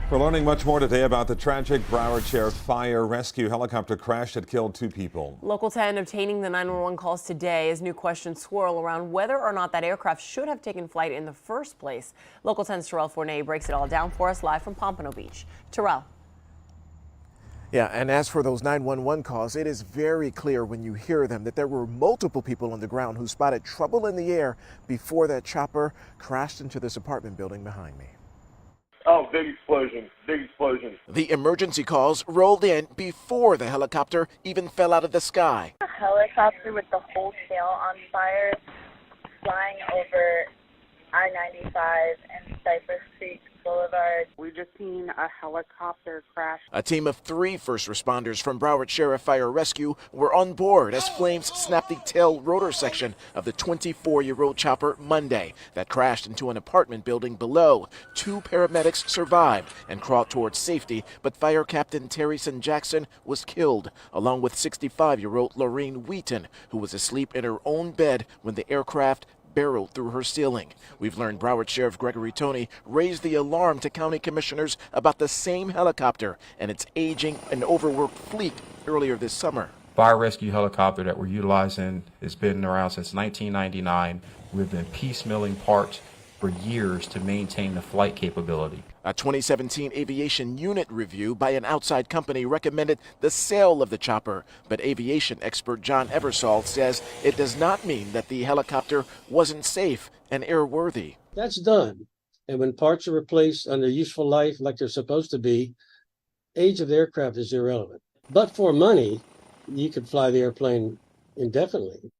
We're learning much more today about the tragic Broward Sheriff fire rescue helicopter crash that killed 2 people. Local 10 obtaining the 911 calls today as new questions swirl around whether or not that aircraft should have taken flight in the first place. Local 10's Terrell Fournier breaks it all down for us live from Pompano Beach. Terrell. Yeah, and as for those 911 calls, it is very clear when you hear them that there were multiple people on the ground who spotted trouble in the air before that chopper crashed into this apartment building behind me. Oh, big explosion, big explosion. The emergency calls rolled in before the helicopter even fell out of the sky. A helicopter with the whole tail on fire flying over I-95 and Cypress Creek Boulevard. We just seen a helicopter crash. A team of 3 first responders from Broward Sheriff Fire Rescue were on board as flames snapped the tail rotor section of the 24-year-old chopper Monday that crashed into an apartment building below. 2 paramedics survived and crawled towards safety, but Fire Captain Terryson Jackson was killed, along with 65-year-old Lorraine Wheaton, who was asleep in her own bed when the aircraft barreled through her ceiling. We've learned Broward Sheriff Gregory Toney raised the alarm to county commissioners about the same helicopter and its aging and overworked fleet earlier this summer. Fire rescue helicopter that we're utilizing has been around since 1999. We've been piecemealing parts for years to maintain the flight capability. A 2017 aviation unit review by an outside company recommended the sale of the chopper, but aviation expert John Eversole says it does not mean that the helicopter wasn't safe and airworthy. That's done. And when parts are replaced under useful life like they're supposed to be, age of the aircraft is irrelevant. But for money, you could fly the airplane indefinitely.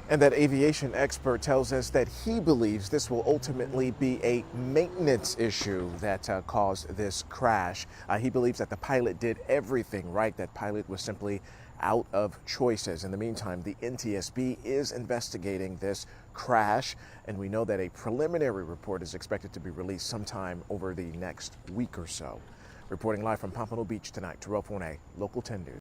And that aviation expert tells us that he believes this will ultimately be a maintenance issue that caused this crash. He believes that the pilot did everything right, that pilot was simply out of choices. In the meantime, the NTSB is investigating this crash, and we know that a preliminary report is expected to be released sometime over the next week or so. Reporting live from Pompano Beach tonight, Terrell Fournier, Local 10 News.